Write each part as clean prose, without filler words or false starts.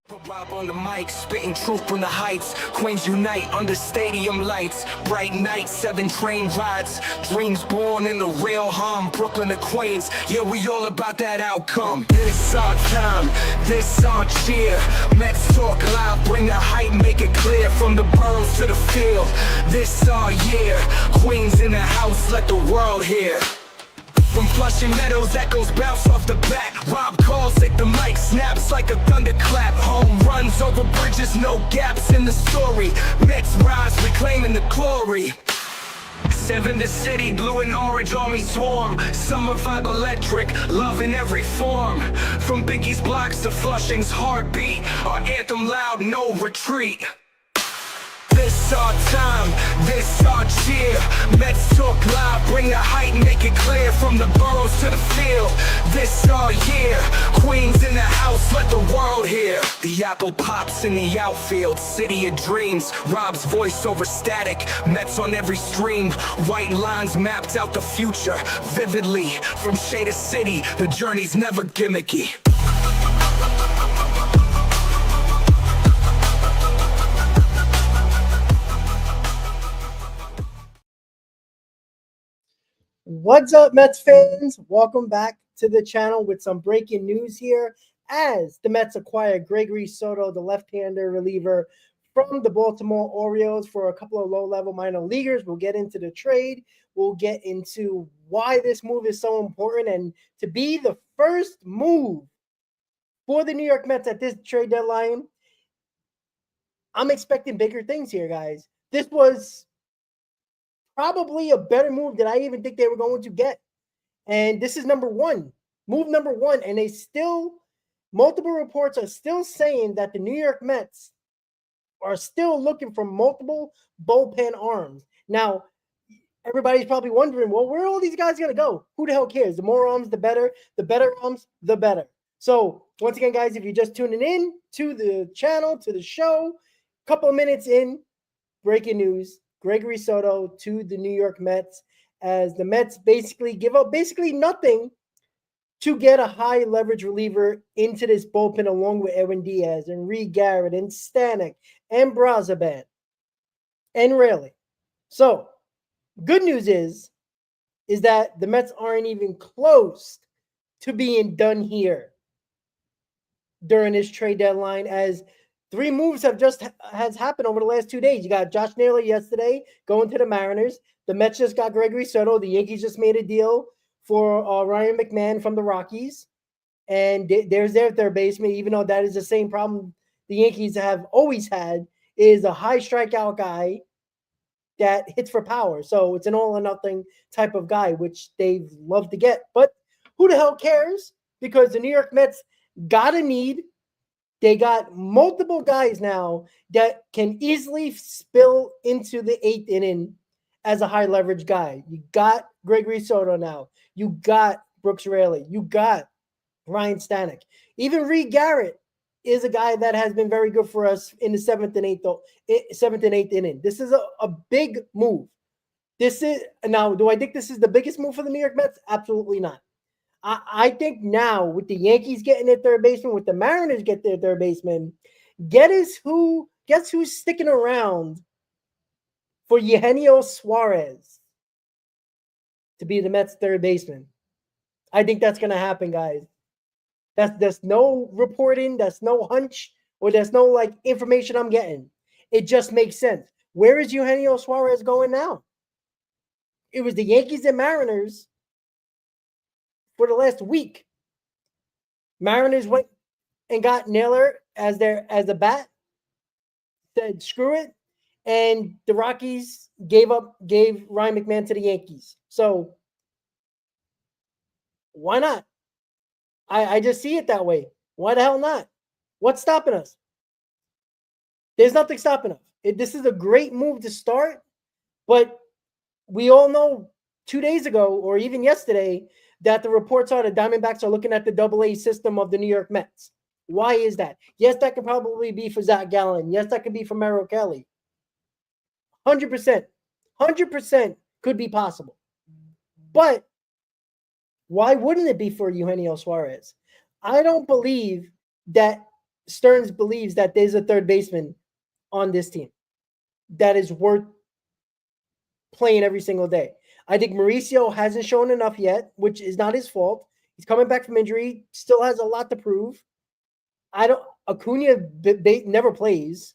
Rob on the mic, spitting truth from the heights. Queens unite under stadium lights. Bright nights, 7 train rides. Dreams born in the real hum. Brooklyn to Queens, yeah, we all about that outcome. This our time, this our cheer. Mets talk loud, bring the hype, make it clear. From the boroughs to the field, this our year. Queens in the house, let the world hear. From Flushing Meadows, echoes bounce off the bat. Rob calls, take the mic, snaps like a thunderclap. Home runs over bridges, no gaps in the story. Mets rise, reclaiming the glory. 7 the city, blue and orange army swarm. Summer vibe electric, love in every form. From Biggie's blocks to Flushing's heartbeat. Our anthem loud, no retreat. This our time, this our cheer. Mets talk loud, bring the hype, make it clear. From the boroughs to the field, this our year. Queens in the house, let the world hear. The apple pops in the outfield, city of dreams. Rob's voice over static, Mets on every stream. White lines mapped out the future, vividly. From shade to city, the journey's never gimmicky. What's up, Mets fans? Welcome back to the channel with some breaking news here as the Mets acquire Gregory Soto, the left-hander reliever from the Baltimore Orioles for a couple of low-level minor leaguers. We'll get into the trade. We'll get into why this move is so important, and to be the first move for the New York Mets at this trade deadline, I'm expecting bigger things here, guys. This was probably a better move than I even think they were going to get. And this is number one, move number one. And multiple reports are still saying that the New York Mets are still looking for multiple bullpen arms. Now, everybody's probably wondering, well, where are all these guys going to go? Who the hell cares? The more arms, the better. The better arms, the better. So once again, guys, if you're just tuning in to the channel, to the show, a couple of minutes in, breaking news. Gregory Soto to the New York Mets as the Mets basically give up nothing to get a high leverage reliever into this bullpen along with Edwin Diaz and Reed Garrett and Stanek and Brazaban and Rayleigh. So good news is that the Mets aren't even close to being done here during this trade deadline, as 3 moves has happened over the last 2 days. You got Josh Naylor yesterday going to the Mariners. The Mets just got Gregory Soto. The Yankees just made a deal for Ryan McMahon from the Rockies. And there's their third baseman, even though that is the same problem the Yankees have always had, is a high strikeout guy that hits for power. So it's an all or nothing type of guy, which they love to get. But who the hell cares? Because the New York Mets got a need. They got multiple guys now that can easily spill into the 8th inning as a high leverage guy. You got Gregory Soto now. You got Brooks Raley. You got Ryan Stanek. Even Reed Garrett is a guy that has been very good for us in the 7th and 8th inning. This is a big move. Now, do I think this is the biggest move for the New York Mets? Absolutely not. I think now with the Yankees getting their third baseman, with the Mariners get their third baseman, guess who's sticking around for Eugenio Suarez to be the Mets third baseman? I think that's going to happen, guys. There's no reporting, that's no hunch, or there's no information I'm getting. It just makes sense. Where is Eugenio Suarez going now? It was the Yankees and Mariners for the last week. Mariners went and got Naylor as a bat, said screw it, and the Rockies gave Ryan McMahon to the Yankees. So why not? I just see it that way. Why the hell not? What's stopping us? There's nothing stopping us. This is a great move to start, but we all know 2 days ago or even yesterday that the reports are the Diamondbacks are looking at the AA system of the New York Mets. Why is that? Yes, that could probably be for Zach Gallen. Yes, that could be for Merrill Kelly. 100%. 100% could be possible. But why wouldn't it be for Eugenio Suarez? I don't believe that Stearns believes that there's a third baseman on this team that is worth playing every single day. I think Mauricio hasn't shown enough yet, which is not his fault. He's coming back from injury, still has a lot to prove. Acuna never plays.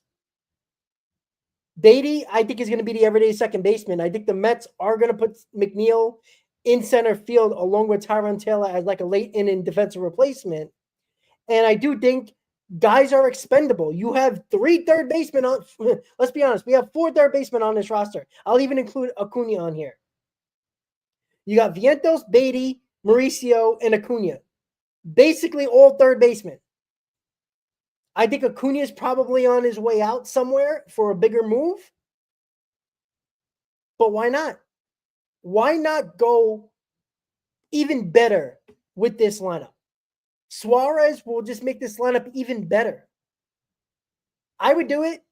Beatty, I think, is going to be the everyday second baseman. I think the Mets are going to put McNeil in center field along with Tyrone Taylor as like a late inning defensive replacement. And I do think guys are expendable. You have 3 third basemen on. Let's be honest. We have 4 third basemen on this roster. I'll even include Acuna on here. You got Vientos, Beatty, Mauricio, and Acuna. Basically all third basemen. I think Acuna is probably on his way out somewhere for a bigger move. But why not? Why not go even better with this lineup? Suarez will just make this lineup even better. I would do it.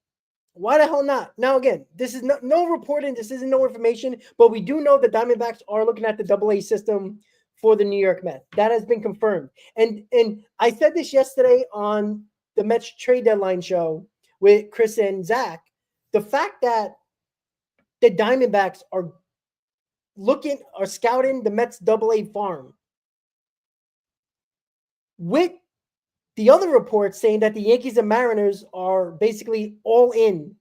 Why the hell not? Now, again, this is no reporting. This isn't no information. But we do know the Diamondbacks are looking at the AA system for the New York Mets. That has been confirmed. And I said this yesterday on the Mets trade deadline show with Chris and Zach. The fact that the Diamondbacks are scouting the Mets AA farm with the other reports saying that the Yankees and Mariners are basically all in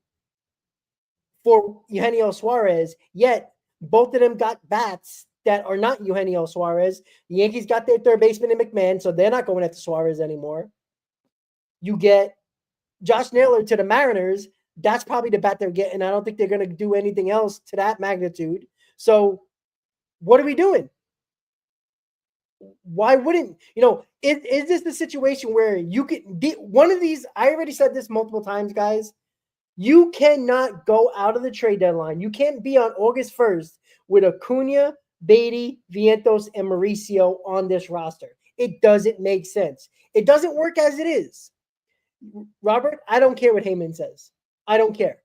for Eugenio Suarez, yet both of them got bats that are not Eugenio Suarez. The Yankees got their third baseman in McMahon, so they're not going after Suarez anymore. You get Josh Naylor to the Mariners. That's probably the bat they're getting. I don't think they're going to do anything else to that magnitude. So what are we doing? Why wouldn't, is this the situation where you could be one of these? I already said this multiple times, guys. You cannot go out of the trade deadline. You can't be on August 1st with Acuna, Beatty, Vientos, and Mauricio on this roster. It doesn't make sense. It doesn't work as it is. Robert, I don't care what Heyman says. I don't care.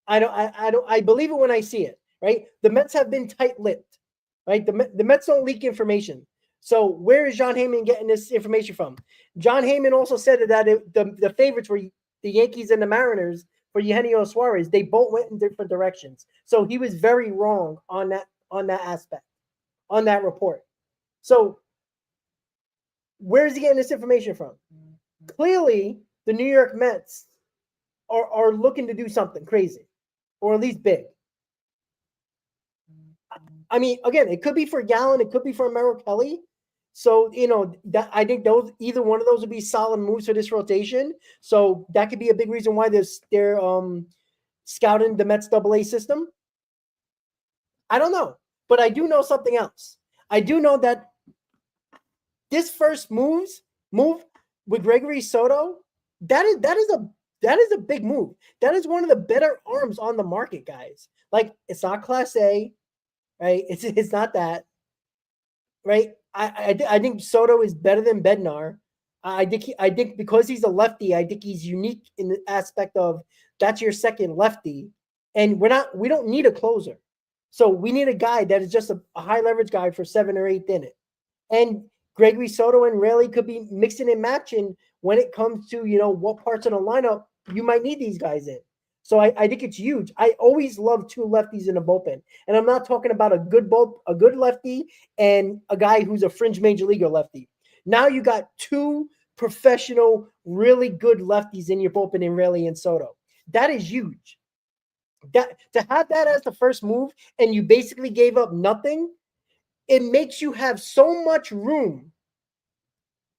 I believe it when I see it, right? The Mets have been tight-lipped, right? The Mets don't leak information. So where is John Heyman getting this information from? John Heyman also said that the favorites were the Yankees and the Mariners for Eugenio Suarez. They both went in different directions. So he was very wrong on that aspect, on that report. So where is he getting this information from? Clearly, the New York Mets are looking to do something crazy, or at least big. I mean, again, it could be for Gallen, it could be for Merrill Kelly. So, that I think either one of those would be solid moves for this rotation. So that could be a big reason why they're scouting the Mets AA system. I don't know, but I do know something else. I do know that this first move with Gregory Soto, that is a big move. That is one of the better arms on the market, guys. Like, it's not Class A, right? It's not that, right? I think Soto is better than Bednar. I think because he's a lefty, I think he's unique in the aspect of that's your second lefty, and we don't need a closer, so we need a guy that is just a high leverage guy for 7th or 8th inning. And Gregory Soto and Raleigh could be mixing and matching when it comes to what parts of the lineup you might need these guys in. So I think it's huge. I always love 2 lefties in a bullpen. And I'm not talking about a good lefty and a guy who's a fringe major leaguer lefty. Now you got 2 professional, really good lefties in your bullpen in Raleigh and Soto. That is huge. To have that as the first move and you basically gave up nothing, it makes you have so much room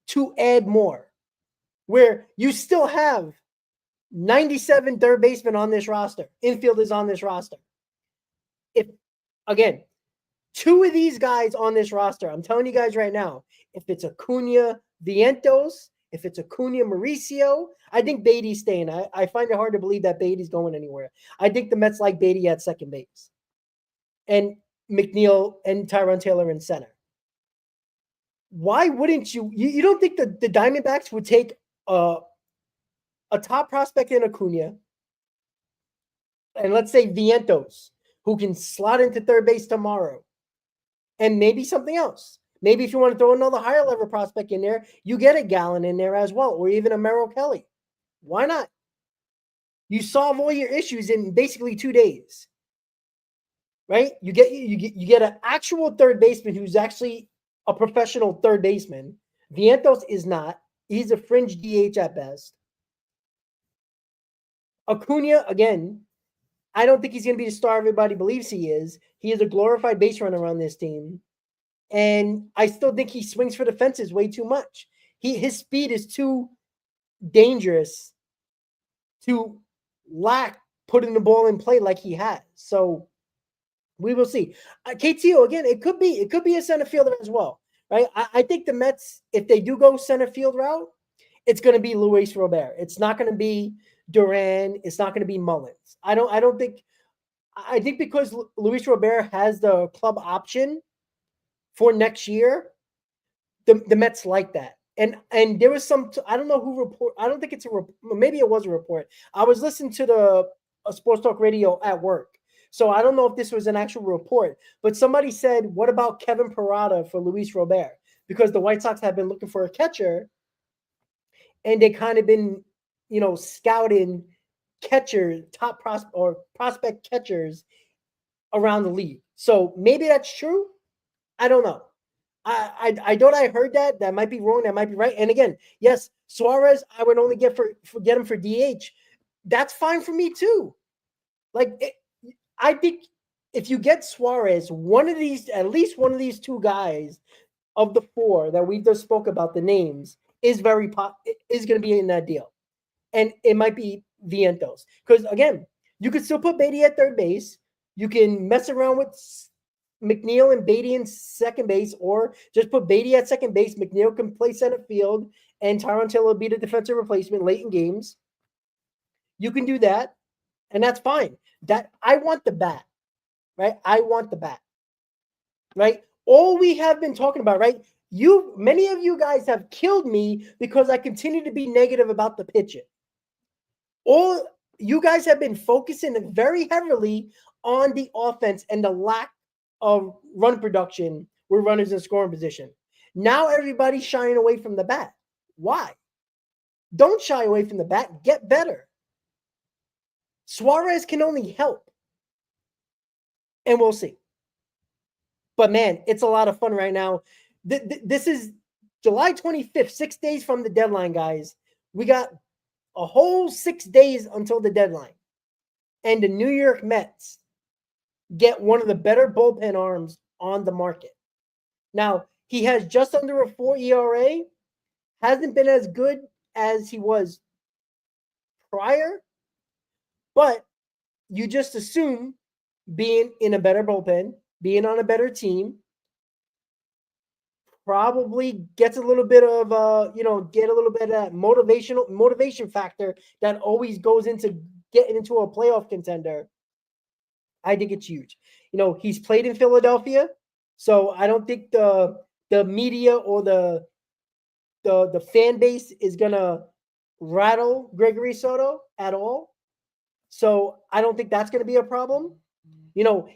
to add more, where you still have 97 third basemen on this roster, infielders on this roster. If, again, 2 of these guys on this roster, I'm telling you guys right now, if it's Acuna Vientos, if it's Acuna Mauricio, I think Beatty's staying. I find it hard to believe that Beatty's going anywhere. I think the Mets like Beatty at second base. And McNeil and Tyrone Taylor in center. Why wouldn't you? You don't think the Diamondbacks would take a top prospect in Acuna, and let's say Vientos, who can slot into third base tomorrow, and maybe something else. Maybe if you want to throw another higher level prospect in there, you get a Gallon in there as well, or even a Merrill Kelly. Why not? You solve all your issues in basically 2 days, right? You get an actual third baseman who's actually a professional third baseman. Vientos is not. He's a fringe DH at best. Acuna, again, I don't think he's going to be the star everybody believes he is. He is a glorified base runner on this team. And I still think he swings for the fences way too much. His speed is too dangerous to lack putting the ball in play like he has. So we will see. KTO, again, it could be a center fielder as well, right? I think the Mets, if they do go center field route, it's going to be Luis Robert. It's not going to be Duran. It's not going to be Mullins. I think because Luis Robert has the club option for next year, the Mets like that. And there was some, I don't know who report. I don't think it's a report. Maybe it was a report. I was listening to a sports talk radio at work. So I don't know if this was an actual report, but somebody said, what about Kevin Parada for Luis Robert? Because the White Sox have been looking for a catcher and they kind of been, scouting catchers, top prospect catchers around the league. So maybe that's true. I don't know. I thought I heard that. That might be wrong. That might be right. And again, yes, Suarez, I would only get him for DH. That's fine for me too. I think if you get Suarez, at least one of these two guys of the four that we just spoke about, the names, is going to be in that deal. And it might be Vientos. Because again, you could still put Beatty at third base. You can mess around with McNeil and Beatty in second base, or just put Beatty at second base. McNeil can play center field, and Tyron Taylor will be the defensive replacement late in games. You can do that, and that's fine. That I want the bat, right? I want the bat, right? All we have been talking about, right? Many of you guys have killed me because I continue to be negative about the pitching. All you guys have been focusing very heavily on the offense and the lack of run production with runners in scoring position. Now everybody's shying away from the bat. Why? Don't shy away from the bat. Get better. Suarez can only help. And we'll see. But man, it's a lot of fun right now. This is July 25th, 6 days from the deadline, guys. We got a whole 6 days until the deadline. And the New York Mets get one of the better bullpen arms on the market. Now, he has just under a 4 ERA. Hasn't been as good as he was prior. But you just assume being in a better bullpen, being on a better team, probably gets a little bit of get a little bit of that motivation factor that always goes into getting into a playoff contender. I think it's huge. He's played in Philadelphia, so I don't think the media or the fan base is gonna rattle Gregory Soto at all. So I don't think that's gonna be a problem.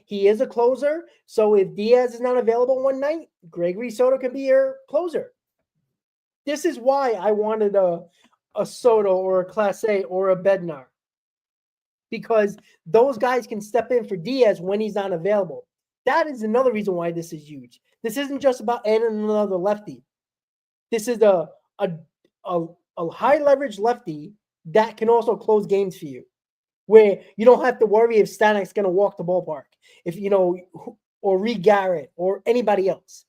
He is a closer. So if Diaz is not available one night, Gregory Soto can be your closer. This is why I wanted a Soto or a Class A or a Bednar. Because those guys can step in for Diaz when he's not available. That is another reason why this is huge. This isn't just about adding another lefty. This is a high leverage lefty that can also close games for you, where you don't have to worry if Stanek's going to walk the ballpark, or Reed Garrett or anybody else.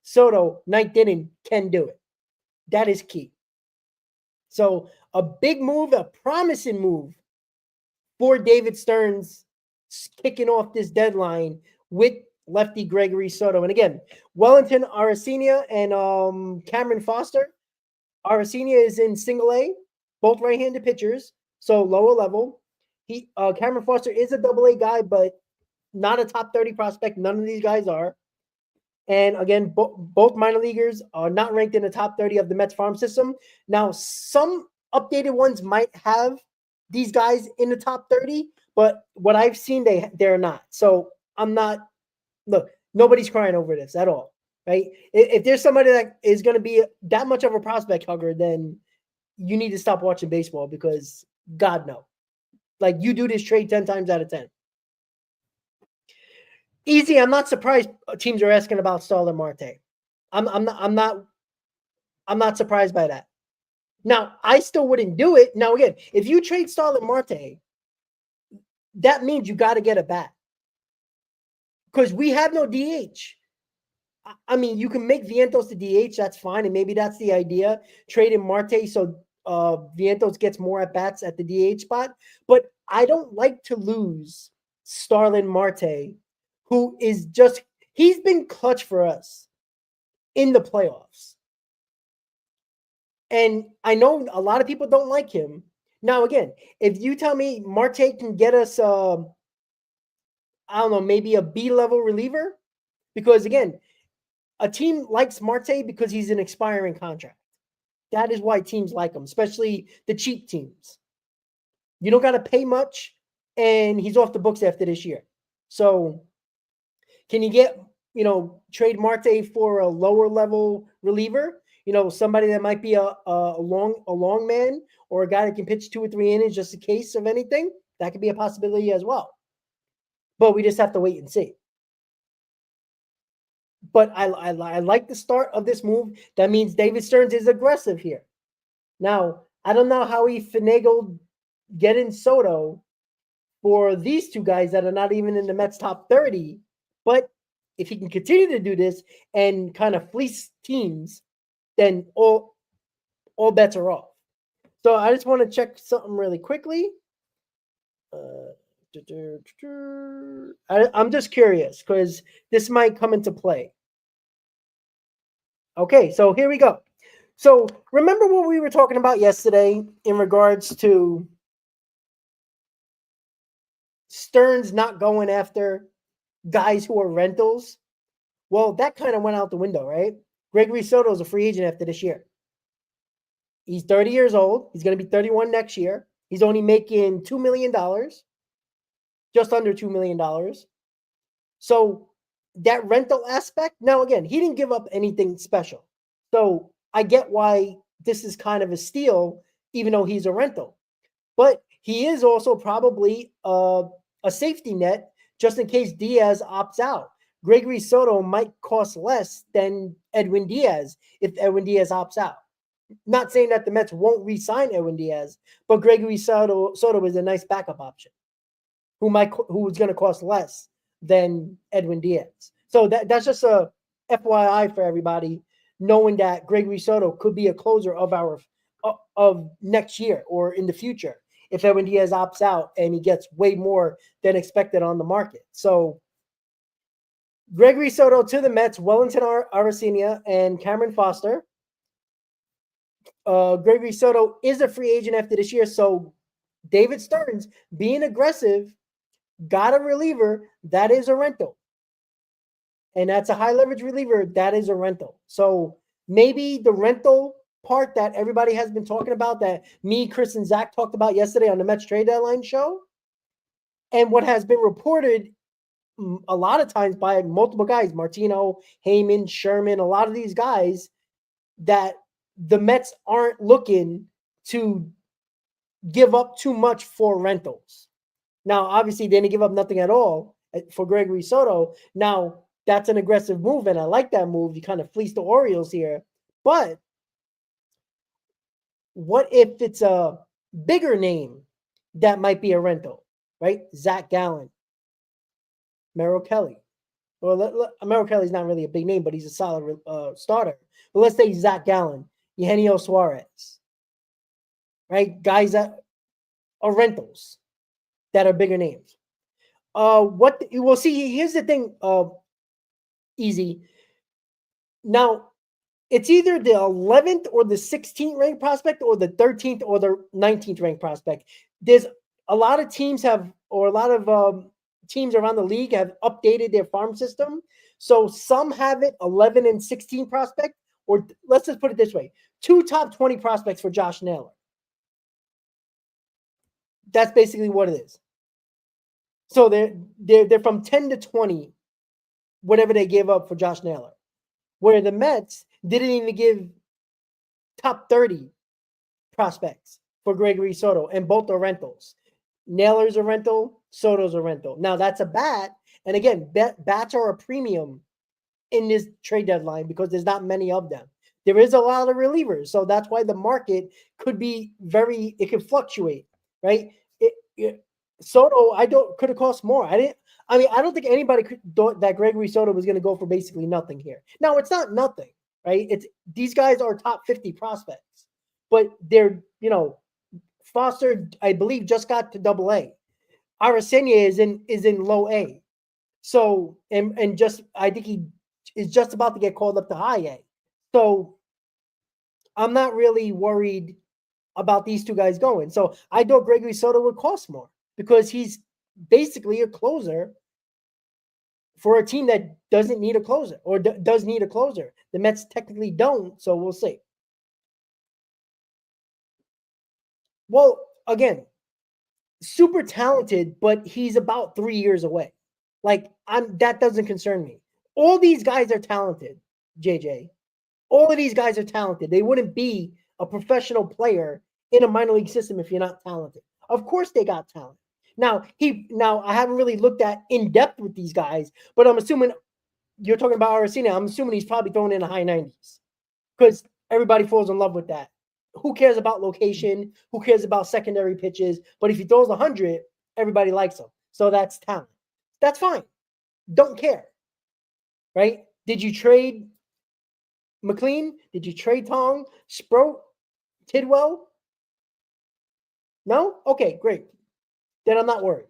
Soto, ninth inning, can do it. That is key. So a big move, a promising move for David Stearns, kicking off this deadline with lefty Gregory Soto. And again, Wellington Aracena and Cameron Foster. Aracena is in single A, both right-handed pitchers, so lower level. Cameron Foster is a double A guy, but not a top 30 prospect. None of these guys are. And again, both minor leaguers are not ranked in the top 30 of the Mets farm system. Now, some updated ones might have these guys in the top 30, but what I've seen, they're not. So nobody's crying over this at all. right? If there's somebody that is going to be that much of a prospect hugger, then you need to stop watching baseball because God no. Like you do this trade 10 times out of 10. Easy, I'm not surprised teams are asking about Starlin Marte. I'm not surprised by that. Now, I still wouldn't do it. Now, again, if you trade Starlin Marte, that means you got to get a bat. Because we have no DH. I mean, you can make Vientos the DH, that's fine, and maybe that's the idea. Trading Marte so Vientos gets more at bats at the DH spot. But I don't like to lose Starlin Marte, who is he's been clutch for us in the playoffs. And I know a lot of people don't like him. Now, again, if you tell me Marte can get us, I don't know, maybe a B-level reliever, because again, a team likes Marte because he's an expiring contract. That is why teams like him, especially the cheap teams. You don't got to pay much, and he's off the books after this year. So can you get, trade Marte for a lower level reliever? Somebody that might be a long man or a guy that can pitch 2 or 3 innings just in case of anything. That could be a possibility as well. But we just have to wait and see. But I like the start of this move. That means David Stearns is aggressive here. Now, I don't know how he finagled getting Soto for these two guys that are not even in the Mets top 30. But if he can continue to do this and kind of fleece teams, then all bets are off. So I just want to check something really quickly. I'm just curious because this might come into play. Okay, so here we go. So remember what we were talking about yesterday in regards to Stearns not going after guys who are rentals? Well, that kind of went out the window, right? Gregory Soto is a free agent after this year. He's 30 years old. He's going to be 31 next year. He's only making $2 million, just under $2 million. So that rental aspect, now again, he didn't give up anything special. So I get why this is kind of a steal, even though he's a rental. But he is also probably a safety net just in case Diaz opts out. Gregory Soto might cost less than Edwin Diaz if Edwin Diaz opts out. Not saying that the Mets won't re-sign Edwin Diaz, but Gregory Soto is a nice backup option who's going to cost less than Edwin Diaz. So that's just a FYI for everybody, knowing that Gregory Soto could be a closer of next year or in the future if Edwin Diaz opts out and he gets way more than expected on the market. So Gregory Soto to the Mets, Wellington Aracena, and Cameron Foster. Gregory Soto is a free agent after this year, so David Stearns, being aggressive, got a reliever that is a rental. And that's a high leverage reliever that is a rental. So maybe the rental part that everybody has been talking about, that me, Chris, and Zach talked about yesterday on the Mets Trade Deadline show, and what has been reported a lot of times by multiple guys, Martino, Heyman, Sherman, a lot of these guys, that the Mets aren't looking to give up too much for rentals. Now, obviously, they didn't give up nothing at all for Gregory Soto. Now, that's an aggressive move, and I like that move. You kind of fleece the Orioles here. But what if it's a bigger name that might be a rental, right? Zach Gallen, Merrill Kelly. Well, Merrill Kelly's not really a big name, but he's a solid starter. But let's say Zach Gallen, Eugenio Suarez, right? Guys that are rentals that are bigger names. We'll see. Here's the thing, Easy. Now, it's either the 11th or the 16th ranked prospect or the 13th or the 19th ranked prospect. There's a lot of teams teams around the league have updated their farm system. So some have it 11 and 16 prospect, or let's just put it this way, 2 top 20 prospects for Josh Naylor. That's basically what it is. So they're from 10 to 20, whatever they gave up for Josh Naylor. where the Mets didn't even give top 30 prospects for Gregory Soto, and both are rentals. Naylor's a rental, Soto's a rental. Now that's a bat, and again, bats are a premium in this trade deadline because there's not many of them. There is a lot of relievers, so that's why the market could be it could fluctuate, right? Soto, could have cost more. I don't think anybody thought that Gregory Soto was going to go for basically nothing here. Now it's not nothing, right? These guys are top 50 prospects, but they're, Foster, I believe, just got to AA. Aracena is in low A. So and just I think he is just about to get called up to high A. So I'm not really worried about these two guys going. So I thought Gregory Soto would cost more because he's basically a closer for a team that doesn't need a closer or does need a closer. The Mets technically don't, so we'll see. Well, again, super talented, but he's about 3 years away. That doesn't concern me. All these guys are talented, JJ. All of these guys are talented. They wouldn't be a professional player in a minor league system if you're not talented. Of course they got talent. Now I haven't really looked at in depth with these guys, but I'm assuming you're talking about Aracena. I'm assuming he's probably throwing in the high 90s because everybody falls in love with that. Who cares about location? Who cares about secondary pitches? But if he throws 100, everybody likes him. So that's talent. That's fine. Don't care. Right? Did you trade McLean? Did you trade Tong? Sproat? Tidwell? No? Okay, great. Then I'm not worried.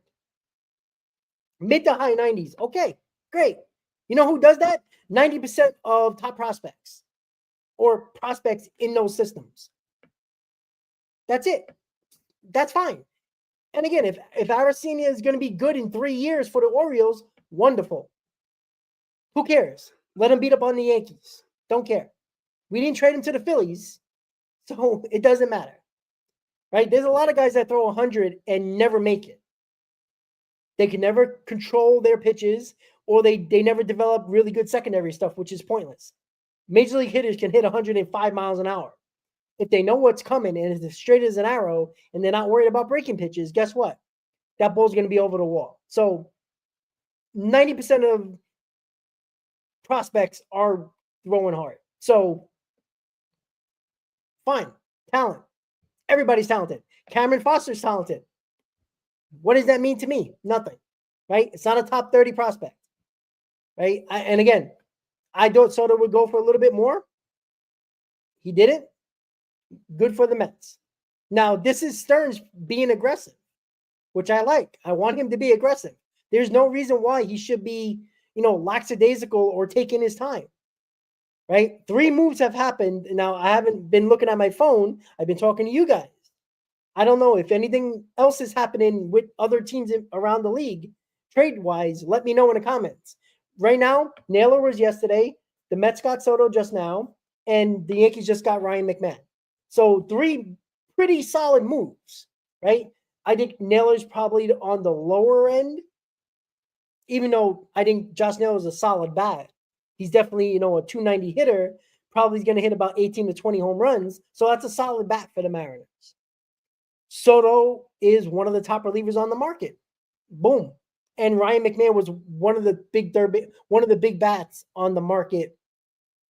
Mid to high 90s. Okay, great. You know who does that? 90% of top prospects or prospects in those systems. That's it. That's fine. And again, if Aracena is going to be good in 3 years for the Orioles, wonderful. Who cares? Let him beat up on the Yankees. Don't care. We didn't trade him to the Phillies, so it doesn't matter. Right? There's a lot of guys that throw 100 and never make it. They can never control their pitches, or they never develop really good secondary stuff, which is pointless. Major league hitters can hit 105 miles an hour. If they know what's coming and it's as straight as an arrow and they're not worried about breaking pitches, guess what? That ball's going to be over the wall. So 90% of prospects are throwing hard. So fine. Talent. Everybody's talented. Cameron Foster's talented. What does that mean to me? Nothing. Right? It's not a top 30 prospect. Right? And again, I thought Soto would go for a little bit more. He didn't. Good for the Mets. Now, this is Stearns being aggressive, which I like. I want him to be aggressive. There's no reason why he should be, lackadaisical or taking his time. Right? 3 moves have happened. Now, I haven't been looking at my phone. I've been talking to you guys. I don't know if anything else is happening with other teams around the league, trade-wise. Let me know in the comments. Right now, Naylor was yesterday. The Mets got Soto just now. And the Yankees just got Ryan McMahon. So 3 pretty solid moves, right? I think Naylor's probably on the lower end, even though I think Josh Naylor's a solid bat. He's definitely, a 290 hitter, probably going to hit about 18 to 20 home runs. So that's a solid bat for the Mariners. Soto is one of the top relievers on the market. Boom. And Ryan McMahon was one of the big bats on the market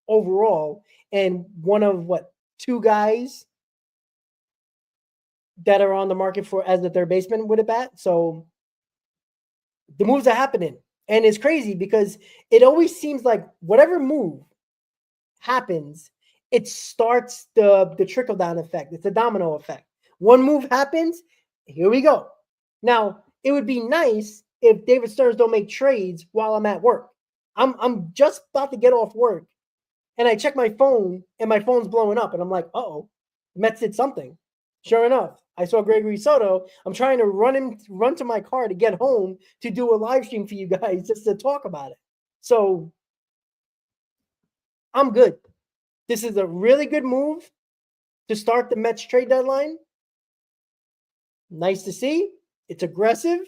overall, and one of 2 guys that are on the market for as the third baseman with a bat. So the moves are happening, and it's crazy because it always seems like whatever move happens, it starts the trickle down effect. It's a domino effect. One move happens, here we go. Now it would be nice if David Stearns don't make trades while I'm at work. I'm just about to get off work. And I check my phone, and my phone's blowing up. And I'm like, uh-oh, the Mets did something. Sure enough, I saw Gregory Soto. I'm trying to run to my car to get home to do a live stream for you guys just to talk about it. So I'm good. This is a really good move to start the Mets trade deadline. Nice to see. It's aggressive.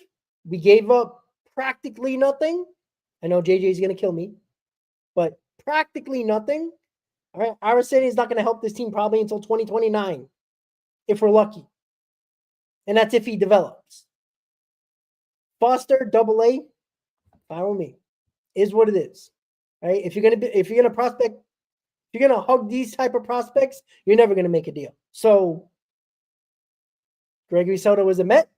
We gave up practically nothing. I know JJ's going to kill me, but practically nothing. All right, Araceli is not going to help this team probably until 2029, if we're lucky. And that's if he develops. Foster, AA, fine with me. Is what it is. Right? If you're gonna prospect, if you're gonna hug these type of prospects, you're never gonna make a deal. So Gregory Soto is a Met.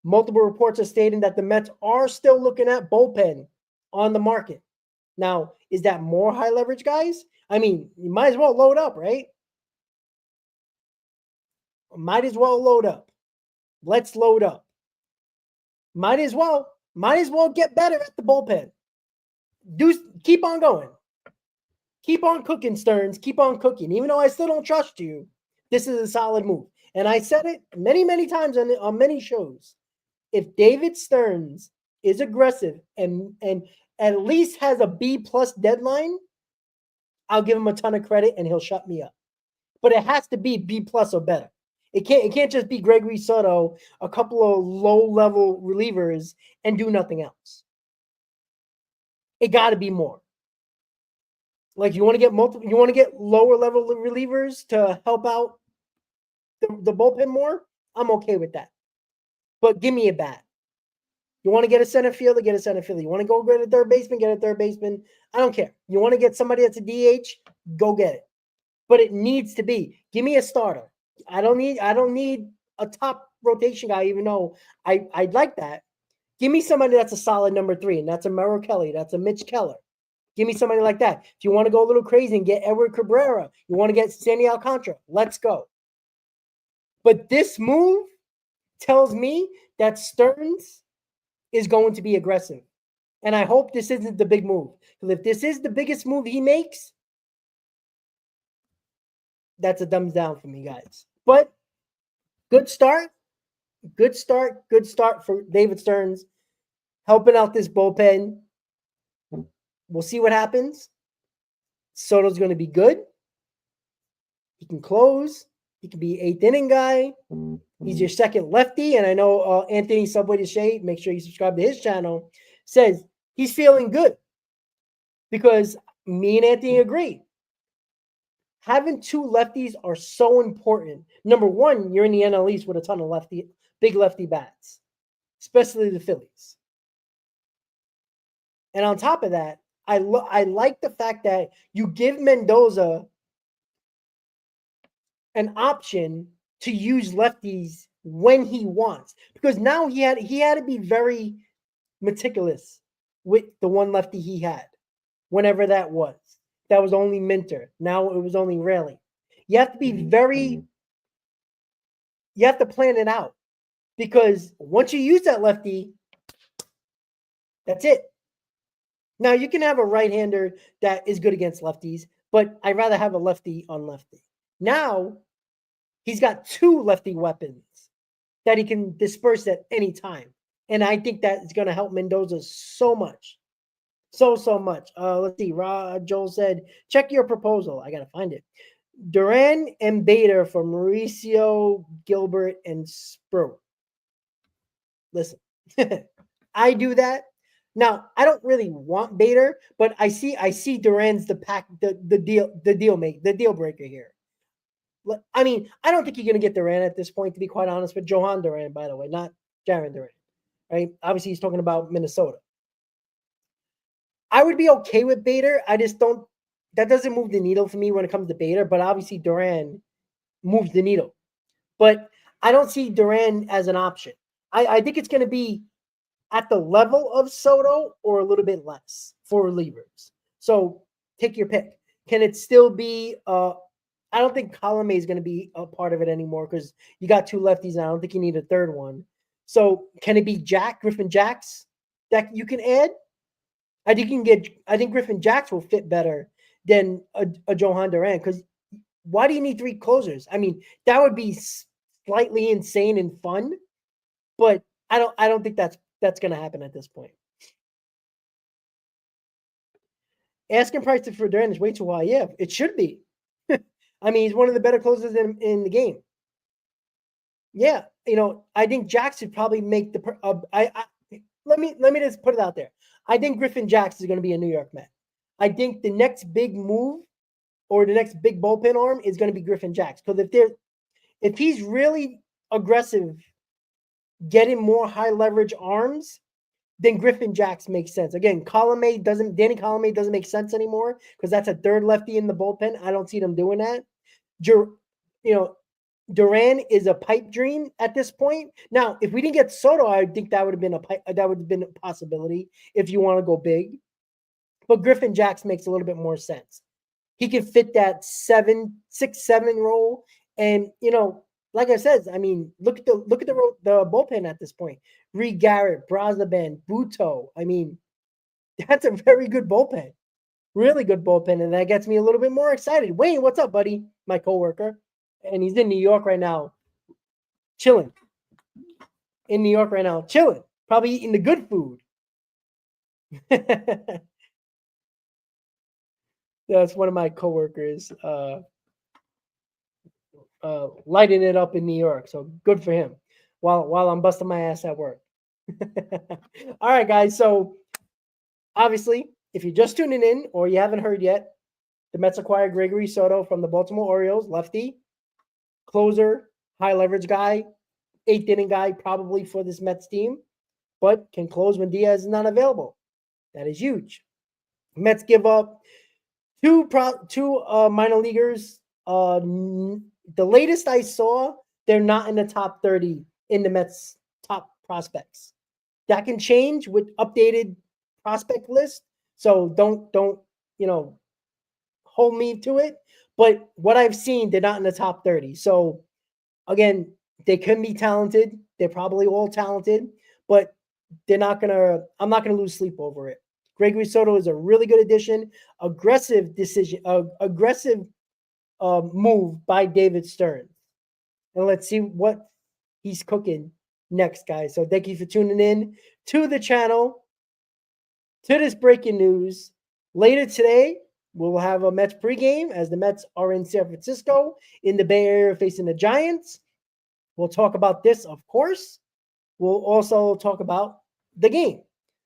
Multiple reports are stating that the Mets are still looking at bullpen on the market. Now, is that more high leverage guys? I mean, you might as well load up, right? Might as well load up. Let's load up. Might as well get better at the bullpen. Keep on going. Keep on cooking, Stearns. Keep on cooking. Even though I still don't trust you, this is a solid move. And I said it many, many times on many shows. If David Stearns is aggressive and at least has a B+ deadline, I'll give him a ton of credit and he'll shut me up. But it has to be B+ or better. It can't just be Gregory Soto, a couple of low-level relievers, and do nothing else. It got to be more. Like you want to get lower level relievers to help out the bullpen more. I'm okay with that. But give me a bat. You want to get a center fielder, get a center fielder. You want to go get a third baseman, get a third baseman. I don't care. You want to get somebody that's a DH, go get it. But it needs to be. Give me a starter. I don't need a top rotation guy, even though I'd like that. Give me somebody that's a solid number 3, and that's a Merrill Kelly, that's a Mitch Keller. Give me somebody like that. If you want to go a little crazy and get Edward Cabrera, you want to get Sandy Alcantara, let's go. But this move tells me that Stearns is going to be aggressive. And I hope this isn't the big move. Because if this is the biggest move he makes, that's a thumbs down for me, guys. But good start. Good start for David Stearns. Helping out this bullpen. We'll see what happens. Soto's going to be good. He can close. He can be 8th inning guy. He's your second lefty. And I know Anthony Subway to Shade, make sure you subscribe to his channel, says he's feeling good. Because me and Anthony agree. Having 2 lefties are so important. Number one, you're in the NL East with a ton of big lefty bats, especially the Phillies. And on top of that, I like the fact that you give Mendoza an option to use lefties when he wants, because now he had to be very meticulous with the one lefty he had, whenever that was. That was only Minter. Now it was only Raleigh. You have to be you have to plan it out, because once you use that lefty, that's it. Now, you can have a right-hander that is good against lefties, but I'd rather have a lefty on lefty. Now, he's got 2 lefty weapons that he can disperse at any time. And I think that is going to help Mendoza so much. So much. Let's see. Joel said, check your proposal. I got to find it. Duran and Bader for Mauricio, Gilbert, and Sproat. Listen, I do that. Now, I don't really want Bader, but I see Duran's the deal breaker here. I mean, I don't think you're going to get Duran at this point, to be quite honest, but Johan Duran, by the way, not Jaron Duran, right? Obviously, he's talking about Minnesota. I would be okay with Bader. I just don't – that doesn't move the needle for me when it comes to Bader, but obviously Duran moves the needle. But I don't see Duran as an option. I think it's going to be at the level of Soto or a little bit less for relievers. So take your pick. Can it still be I don't think Colomé is going to be a part of it anymore, because you got 2 lefties and I don't think you need a third one. So can it be Griffin Jacks that you can add? I think Griffin Jacks will fit better than a Johan Duran, because why do you need 3 closers? I mean, that would be slightly insane and fun, but I don't think that's going to happen at this point. Asking price for Duran is way too high. Yeah, it should be. I mean, he's one of the better closers in the game. Yeah, I think Jacks should probably make the. Let me just put it out there. I think Griffin Jacks is going to be a New York Met. I think the next big move or the next big bullpen arm is going to be Griffin Jax. Because if he's really aggressive, getting more high leverage arms, then Griffin Jax makes sense. Again, Danny Colomé doesn't make sense anymore because that's a third lefty in the bullpen. I don't see them doing that. Duran is a pipe dream at this point. Now, if we didn't get Soto, I think that would have been a possibility if you want to go big. But Griffin Jax makes a little bit more sense. He can fit that 6-7 role, and like I said, I mean, look at the bullpen at this point. Reed Garrett, Brazaban, Buto. I mean, that's a very good bullpen. Really good bullpen, and that gets me a little bit more excited. Wayne, what's up, buddy? My coworker. And he's in New York right now, chilling. Probably eating the good food. That's one of my coworkers lighting it up in New York. So good for him while I'm busting my ass at work. All right, guys. So obviously, if you're just tuning in or you haven't heard yet, the Mets acquired Gregory Soto from the Baltimore Orioles, lefty, closer, high leverage guy, 8th inning guy probably for this Mets team, but can close when Diaz is not available. That is huge. Mets give up two minor leaguers. The latest I saw, they're not in the top 30 in the Mets top prospects. That can change with updated prospect list. So don't hold me to it. But what I've seen, they're not in the top 30. So again, they can be talented. They're probably all talented, but I'm not gonna lose sleep over it. Gregory Soto is a really good addition. Aggressive move by David Stearns. And let's see what he's cooking next, guys. So thank you for tuning in to the channel, to this breaking news. Later today, we'll have a Mets pregame as the Mets are in San Francisco in the Bay Area facing the Giants. We'll talk about this, of course. We'll also talk about the game.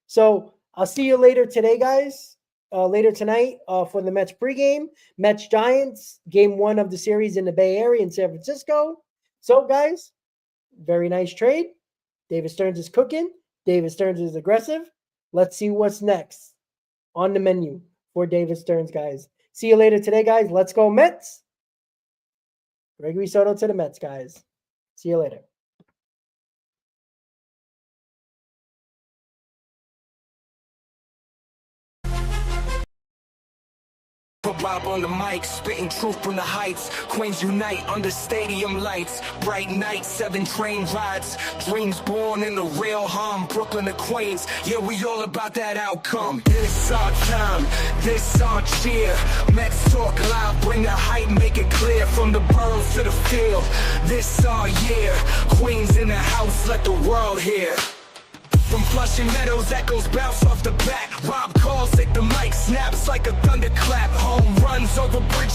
So I'll see you later today, guys. Later tonight for the Mets pregame. Mets Giants, game 1 of the series in the Bay Area in San Francisco. So, guys, very nice trade. David Stearns is cooking. David Stearns is aggressive. Let's see what's next on the menu for David Stearns, guys. See you later today, guys. Let's go Mets. Gregory Soto to the Mets, guys. See you later. Put Bob on the mic, spitting truth from the heights. Queens unite under stadium lights. Bright nights, 7 train rides. Dreams born in the real hum. Brooklyn to Queens, yeah, we all about that outcome. This our time, this our cheer. Mets talk loud, bring the hype, make it clear. From the boroughs to the field, this our year. Queens in the house, let the world hear. From Flushing Meadows, echoes bounce off the bat. Rob calls, take the mic, snaps like a thunderclap. Home runs over bridges.